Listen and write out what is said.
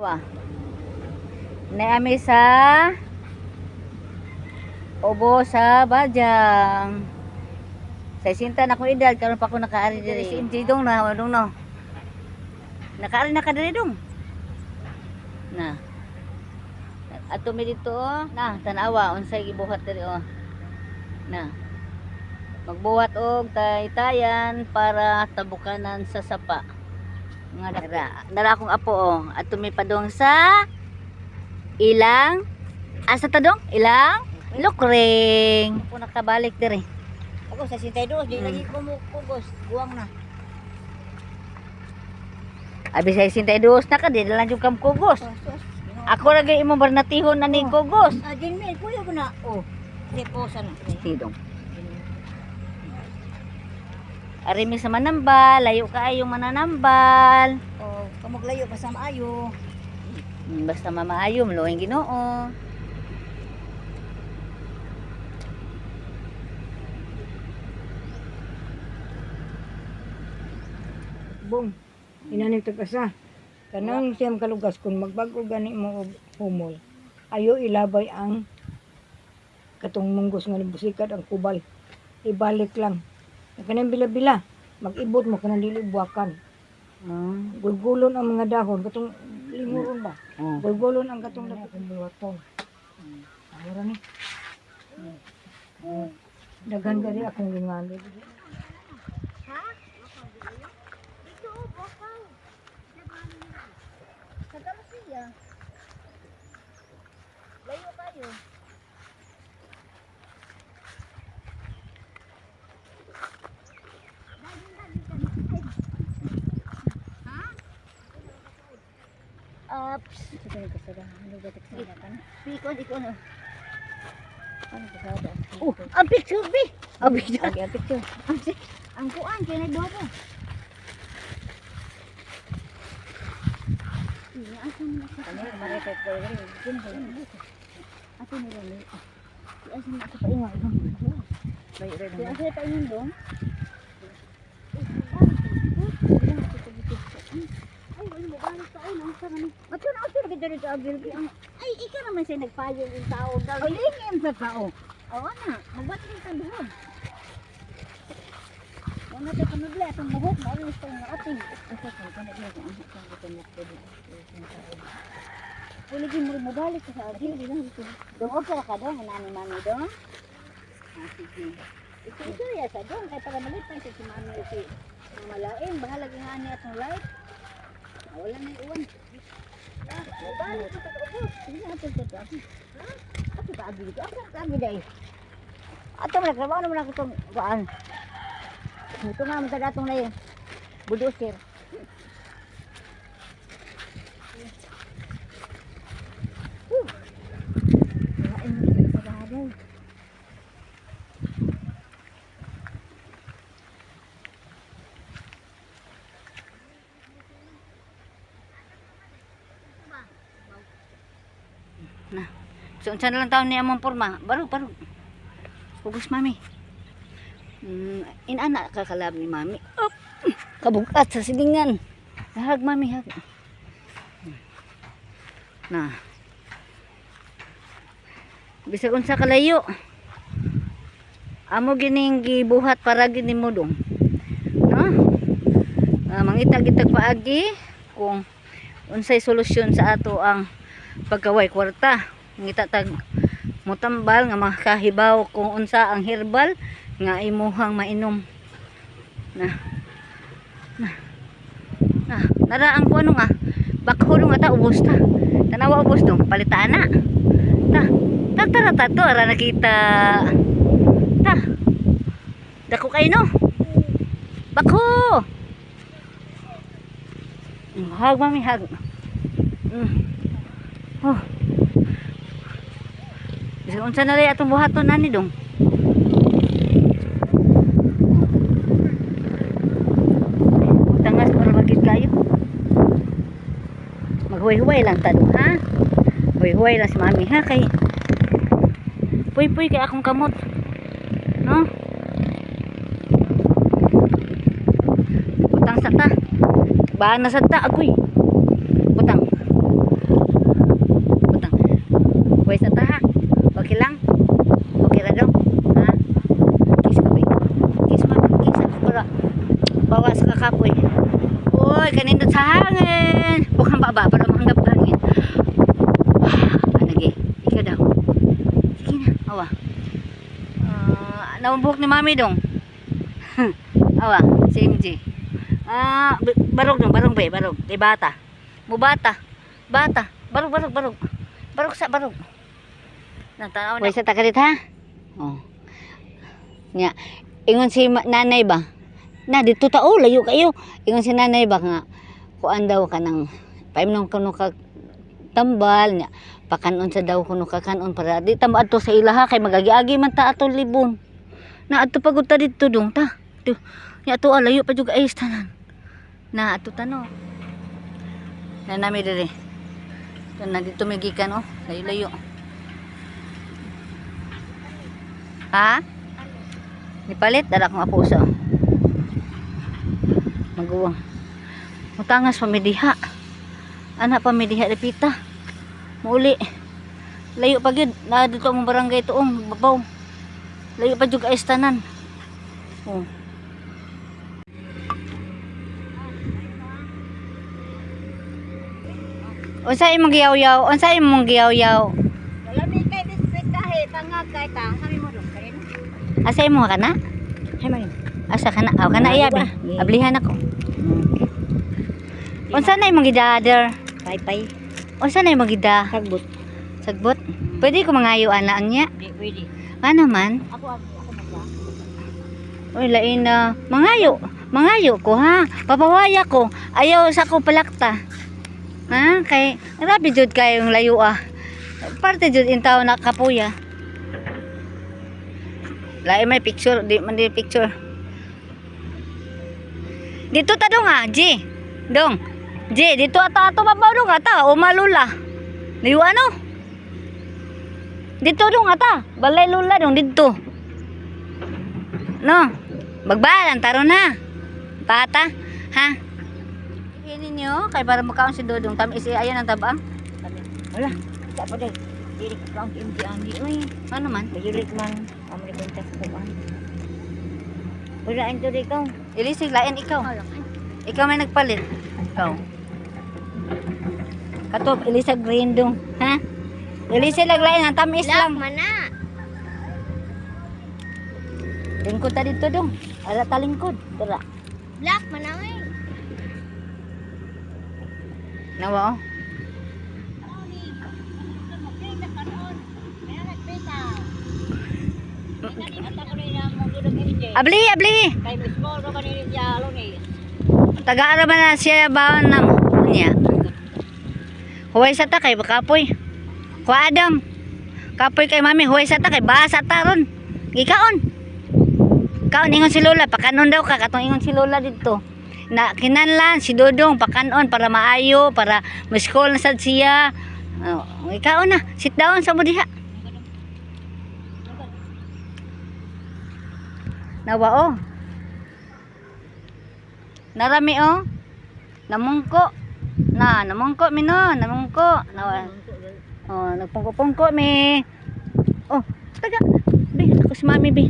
Awa. Naami sa Obo sa Bajang. Sa sinta na ko edad karon pa ko nakaari diri. Si MJ dong na, dong no. Nakaari na ka diri dong. Na. Ato mi dito oh. Na, tanawa unsay gibuhat diri oh. Na. Magbuhat og taytayan para tabukanan sa sapa. Nga dara akong apo oh. Ato mi padong sa ilang asa ta dong? Ilang lukring. Ako nakabalik diri. Ako sa 62, di lagi ko mo kugos, buwang na. Abi sa 62 na ka di lang jud kam kugos. Ako ra gyud imong barnatihon na ni kugos. Ah, Jinmil, kuya ko na. Oh, deposa na. Sidong. Ari mi sa Manambal, layo kaayong mananambal. Oh, kamuglayo pa sa maayo. Basta mamaayo, maluwing Ginoo. Bong, inanig tag-asa. Kanang siyam kalugas kung magbago gani mo og humol. Ayo ilabay ang katong munggos nga busikat ang kubal. Ibalik lang. Kanang bila-bila, mag-ibot mo kanang dili buwakan. Gulgulon ang mga dahon katong linguron ba? Gulgulon ang katong dagkong buwaton. Ara ni. Daghan gani akong gingali. Layo kayo. Ups. Ito yung kasada. Ano ba kasada ka na? Pikon, ikaw na. Ano kasada? Oh, ang picture, be! Ang picture. Ang picture. Ang kuan, kaya nagduha ko. Ano yung maritet ko rin? Ato nila na. Asan na ako pa ingay. Bayo rin. Kaya sa tayo dong. Ay, wala mo balik sa ay, nasa kami. Ato na ako na dito agil. Ay, ikaw naman siya nagpayo yung tao. Lingim sa tao. Oo na, magba't rin ka doon. Kung natin panudli, atong mahot, maalis tayo ng ating. Asa ko kana niya ang hatang kitanak dito. Puligin mo balik ka sa agil. Dong okay ka dong nani mami dong. Sige. Ito ya sa doon, kaya para malipay sa sumano si mamalain. Bahala nga ani atong light. Wala na iwan. Balik ko sa ubos. Sige na ito sa atin. Ako ka agil dito. Ako ka agil dahil. Ato man trabaho naman ako tong kuan. Ito nga mga datong na yun. Bulldozer. Na. So unsa na lang taon ni among porma? Baro. Hugus mami. Inana ka kalab ni mami. Up. Kabugat sa silingan. Hag mami hag. Na. Bisag unsa kalayo. Amo gining gibuhat para gini mo dong. No? Mangita-gitag paagi kung unsay solusyon sa ato ang pagkaway kwarta. Ngita tag mutambal nga makahibaw kung unsa ang herbal nga imuhang mainom. Nara ang kuno nga bakhulong ata ubos ta. Tanawa ubos dong palitaan na. Tara to ara nakita. Ta. Dako kay no. Bakho. Hag mami hag. Oh. Bisa unsa na rin atong buhaton nani dong. Tangas para magit kayo. Maghuway-huway lang ta dong ha. Huway-huway lang si mami ha kay. Puy-puy kay akong kamot. No? Butang sa ta. Baan na sa ta agoy. Butang. nabuhok ni mami dong. Awa, si MJ. Barog dong, barog be, barog. Kay bata. Mubata. Bata. Barog. Barog sa barog. Nagtanaw na. Wala sa takalit ha? Oh. Nya, ingon si nanay ba? Na dito tao layo kayo. Ingon si nanay ba nga kuan daw ka nang paimnon kuno ka tambal nya. Pakanon sa daw kuno ka kanon para di ta maadto sa ilaha kay magagi-agi man ta ato libon. Na adto pagud ta dito dong ta. Ito, nya to layo pa jud ay tanan. Na ato tano. Na nami dire. Kan na dito may gikan oh, layo-layo. Ha? Nipalit dala kong apuso. Maguwang. Mutangas pamidiha. Anak pamidiha repita. Muuli. Layo pa gyud na dito ang barangay tuong babaw. Layo pa jud ka istanan. Oh. Unsa imong giyaw-yaw? Unsa imong giyaw-yaw? Wala mi kay district kahit tangag kay ta. Kami mo dong kay. Asa imo kana? Hay man. Asa kana? Aw kana iya be. Ablihan ako. Unsa na imong gidader? Pay. Unsa na imong gida? Sagbot. Sagbot? Pwede ko mangayo ana anya? Di pwede. Ano man? Ako magla. Oy lain na mangayo ko ha. Papawaya ko. Ayaw sa ko palakta. Ha? Kay grabe jud kayong layo ah. Parte jud intaw na kapuya. Lain may picture, di man di picture. Dito ta dong ah, G. Dong. G, dito ato babaw dong ata o malula. Layo ano? Dito dong ata, balay lula dong dito. No. Bagbalan taro na. Pata, ha? Ini niyo kay para makaon si Dodong tamis ayan ang tabang. Wala. Sa pa dai. Dili ka ang MD ani oy. Ano man? Majulik man ang rekontak ko an. Wala ento di ko. Ilisig lain ikaw. Ikaw may nagpalit. Ikaw. Katop ilisag green dong, ha? Ilisig laglain ang tamis lang. Mana? Lingkod ta dito dong. Ala ta lingkod. Tara. Black man ay. Nawa oh. Abli. Kay mismo ro kanini siya alo ni. Taga-ara ba na siya baon ng niya? Huway sa ta kay kapoy. Kuha Adam. Kapoy kay mami, huway sa ta kay basa ta ron. Gikaon. Kaon ingon si Lola, pakanon daw ka katong ingon si Lola dito. Na kinanlan si Dodong pakanon para maayo, para ma-school na sad siya. Ikaon na, sit down sa mo diha. Nawa oh. Narami oh. Namungko. Namungko mi no, namungko. Nawa. Oh, nagpungko-pungko mi. Oh, taga. Bi, ako si Mami bi.